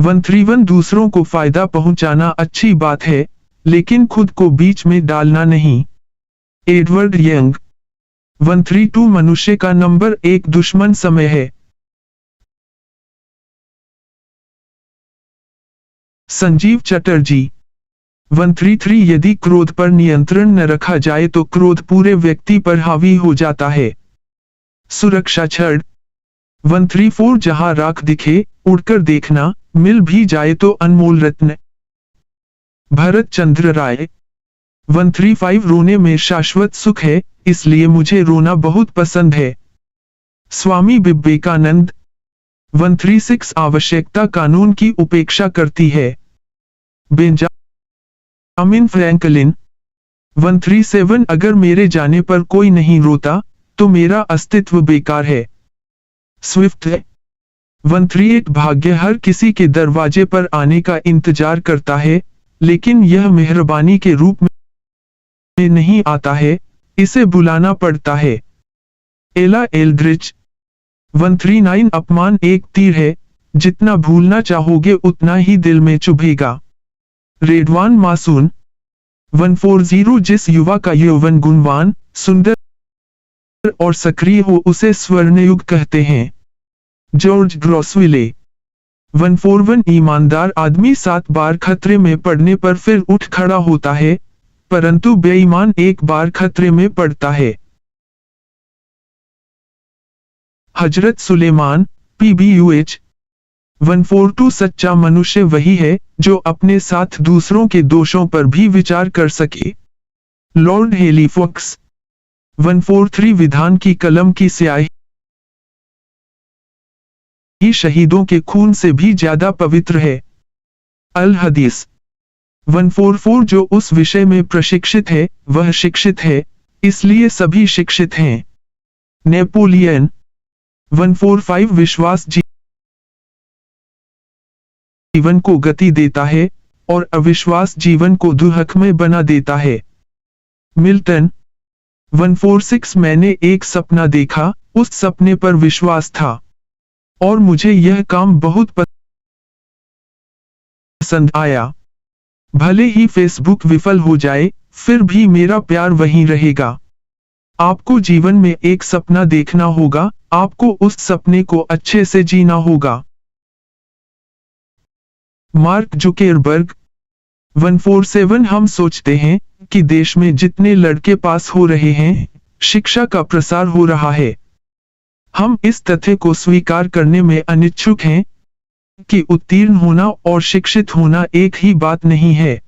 131 दूसरों को फायदा पहुंचाना अच्छी बात है, लेकिन खुद को बीच में डालना नहीं। Edward young. 132 मनुष्य का नंबर 1 दुश्मन समय है। संजीव चटर्जी। 133 यदि क्रोध पर नियंत्रण न रखा जाए तो क्रोध पूरे व्यक्ति पर हावी हो जाता है। सुरक्षा छड़। 134 जहां राख दिखे, उड़कर देखना, मिल भी जाए तो अनमोल रत्न। भरत चंद्र राय। 135 रोने में शाश्वत सुख है, इसलिए मुझे रोना बहुत पसंद है। स्वामी विवेकानंद। 136 आवश्यकता कानून की उपेक्षा करती है। Benjamin Franklin. 137 अगर मेरे जाने पर कोई नहीं रोता, तो मेरा अस्तित्व बेकार है। स्विफ्ट। 138 भाग्य हर किसी के दरवाजे पर आने का इंतजार करता है, लेकिन यह मेहरबानी के रूप में नहीं आता है, इसे बुलाना पड़ता है। एला एल्ड्रिच। 139 अपमान एक तीर है, जितना भूलना चाहोगे उतना ही दिल में चुभेगा। रेडवान मासून। 140 जिस युवा का यौवन गुणवान, सुंदर और सक्रिय हो उसे स्वर्णयुग कहते हैं। जॉर्ज ग्रॉसविले। 141 ईमानदार आदमी 7 बार खतरे में पड़ने पर फिर उठ खड़ा होता है, परंतु बेईमान एक बार खतरे में पड़ता है। हजरत सुलेमान, PBUH। 142 सच्चा मनुष्य वही है, जो अपने साथ दूसरों के दोषों पर भी विचार कर सके। लॉर्ड हेलीफॉक्स। 143 विधान की कलम की स्याही शहीदों के खून से भी ज्यादा पवित्र है। अल हदीस। 144 जो उस विषय में प्रशिक्षित है, वह शिक्षित है, इसलिए सभी शिक्षित हैं। नेपोलियन। 145 विश्वास जीवन को गति देता है, और अविश्वास जीवन को दुर्हकमय बना देता है। मिल्टन। 146 मैंने एक सपना देखा, उस सपने पर विश्वास था, और मुझे यह काम बहुत पसंद आया। भले ही फेसबुक विफल हो जाए, फिर भी मेरा प्यार वहीं रहेगा। आपको जीवन में एक सपना देखना होगा, आपको उस सपने को अच्छे से जीना होगा। मार्क जुकेरबर्ग। 147 हम सोचते हैं कि देश में जितने लड़के पास हो रहे हैं, शिक्षा का प्रसार हो रहा है। हम इस तथ्य को स्वीकार करने में अनिच्छुक हैं कि उत्तीर्ण होना और शिक्षित होना एक ही बात नहीं है।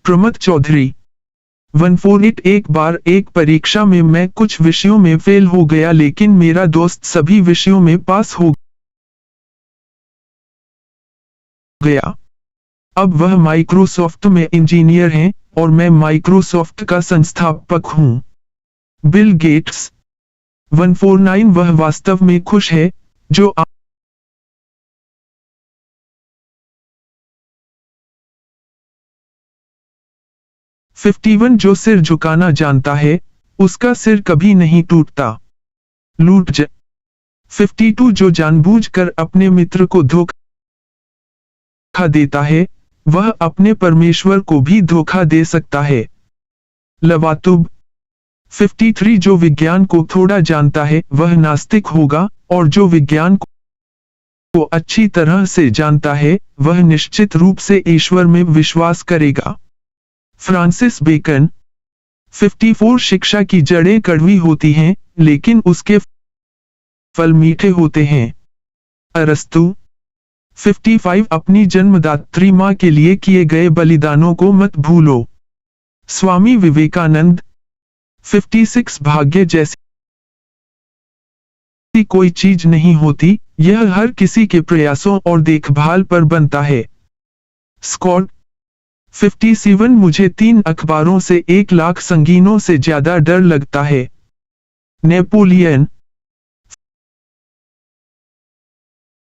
प्रमथ चौधरी। 148 एक बार एक परीक्षा में मैं कुछ विषयों में फेल हो गया, लेकिन मेरा दोस्त सभी विषयों में पास हो गया। अब वह माइक्रोसॉफ्ट में इंजीनियर हैं, और मैं माइक्रोसॉफ्ट का संस्थापक हूं। Bill Gates. 149 वह वास्तव में खुश है, जो 51 जो सिर झुकाना जानता है, उसका सिर कभी नहीं टूटता। लूटज। 52 जो जानबूझकर अपने मित्र को धोखा देता है, वह अपने परमेश्वर को भी धोखा दे सकता है। लवातुब। 53 जो विज्ञान को थोड़ा जानता है, वह नास्तिक होगा, और जो विज्ञान को अच्छी तरह से जानता है, वह निश्चित रूप से ईश्वर में विश्वास करेगा। Francis bacon. 54 शिक्षा की जड़ें कड़वी होती हैं, लेकिन उसके फल मीठे होते हैं। अरस्तु। 55 अपनी जन्मदात्री मां के लिए किए गए बलिदानों को मत भूलो। स्वामी विवेकानंद। 56 भाग्य जैसी कोई चीज नहीं होती, यह हर किसी के प्रयासों और देखभाल पर बनता है। स्कॉट। 57 मुझे 3 अखबारों से 1 लाख संगीनों से ज्यादा डर लगता है। नेपोलियन।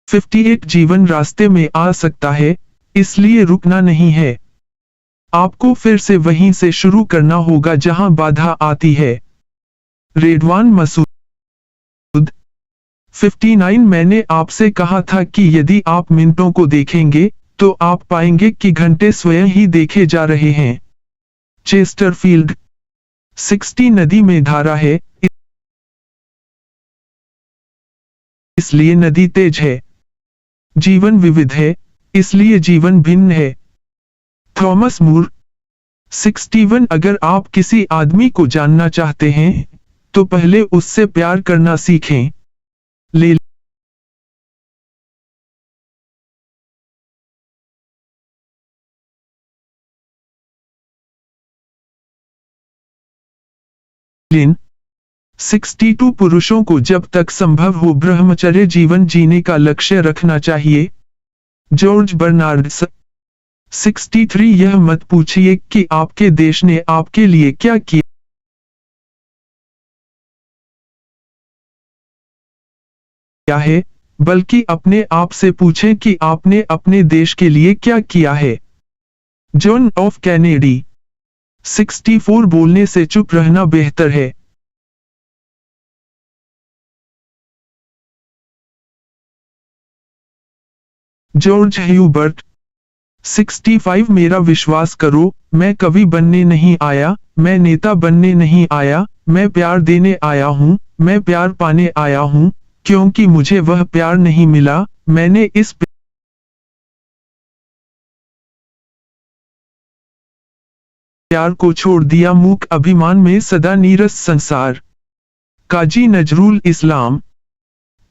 58 जीवन रास्ते में आ सकता है, इसलिए रुकना नहीं है। आपको फिर से वहीं से शुरू करना होगा जहां बाधा आती है। रेडवान मसूद। 59 मैंने आपसे कहा था कि यदि आप मिनटों को देखेंगे तो आप पाएंगे कि घंटे स्वयं ही देखे जा रहे हैं। चेस्टरफील्ड। 60 नदी में धारा है, इसलिए नदी तेज है। जीवन विविध है, इसलिए जीवन भिन्न है। थॉमस मूर। 61 अगर आप किसी आदमी को जानना चाहते हैं तो पहले उससे प्यार करना सीखें। ले लिन। 62 पुरुषों को जब तक संभव हो ब्रह्मचर्य जीवन जीने का लक्ष्य रखना चाहिए। George Bernard's. 63 यह मत पूछिए कि आपके देश ने आपके लिए क्या किया है, बल्कि अपने आप से पूछें कि आपने अपने देश के लिए क्या किया है। John of Kennedy. 64 बोलने से चुप रहना बेहतर है। George Hubert. 65 मेरा विश्वास करो, मैं कवि बनने नहीं आया, मैं नेता बनने नहीं आया, मैं प्यार देने आया हूँ, मैं प्यार पाने आया हूँ, क्योंकि मुझे वह प्यार नहीं मिला, मैंने इस प्यार को छोड़ दिया। मूक अभिमान में सदा नीरस संसार। काजी नजरुल इस्लाम।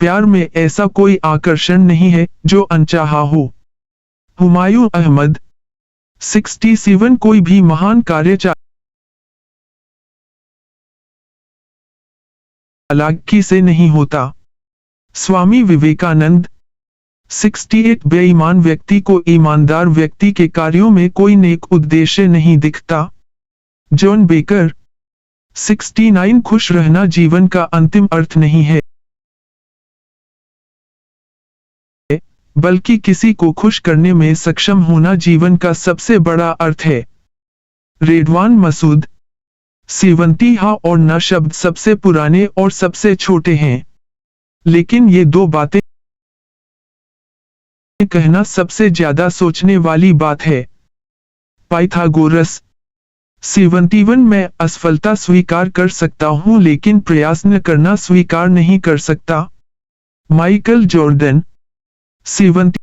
प्यार में ऐसा कोई आकर्षण नहीं है जो अनचाहा हो। हुमायूं अहमद। 67 कोई भी महान कार्य चालाकी से नहीं होता। स्वामी विवेकानंद। 68 बेईमान व्यक्ति को ईमानदार व्यक्ति के कार्यों में कोई नेक उद्देश्य नहीं दिखता। John baker. 69 खुश रहना जीवन का अंतिम अर्थ नहीं है, बल्कि किसी को खुश करने में सक्षम होना जीवन का सबसे बड़ा अर्थ है। रेडवान मसूद। 70 हाँ और न शब्द सबसे पुराने और सबसे छोटे हैं, लेकिन ये दो बातें कहना सबसे ज्यादा सोचने वाली बात है। पाइथागोरस। 71 मैं असफलता स्वीकार कर सकता हूं लेकिन प्रयास न करना स्वीकार नहीं कर सकता। Michael Jordan. 72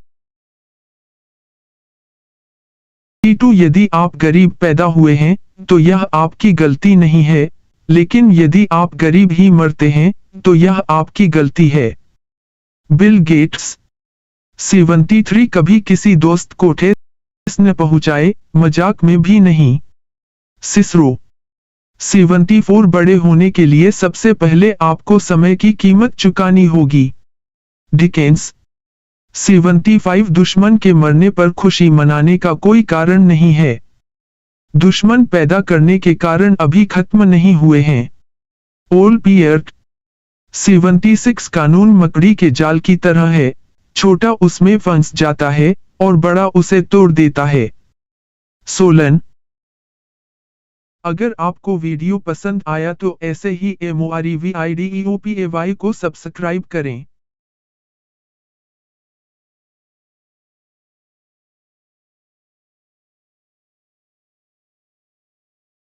यदि आप गरीब पैदा हुए हैं तो यह आपकी गलती नहीं है, लेकिन यदि आप गरीब ही मरते हैं तो यह आपकी गलती है। Bill Gates. 73 कभी किसी दोस्त को ठेस न पहुंचाए, मजाक में भी नहीं। सिसरो। 74 बड़े होने के लिए सबसे पहले आपको समय की कीमत चुकानी होगी। डिकेंस। 75 दुश्मन के मरने पर खुशी मनाने का कोई कारण नहीं है। दुश्मन पैदा करने के कारण अभी खत्म नहीं हुए हैं। ओल पियर्ट। 76 कानून मकड़ी के जाल की तरह है, छोटा उसमें फंस जाता है और बड़ा उसे तोड़ देता है। सोलन। अगर आपको वीडियो पसंद आया तो ऐसे ही MOREVIDEOPAY को सब्सक्राइब करें।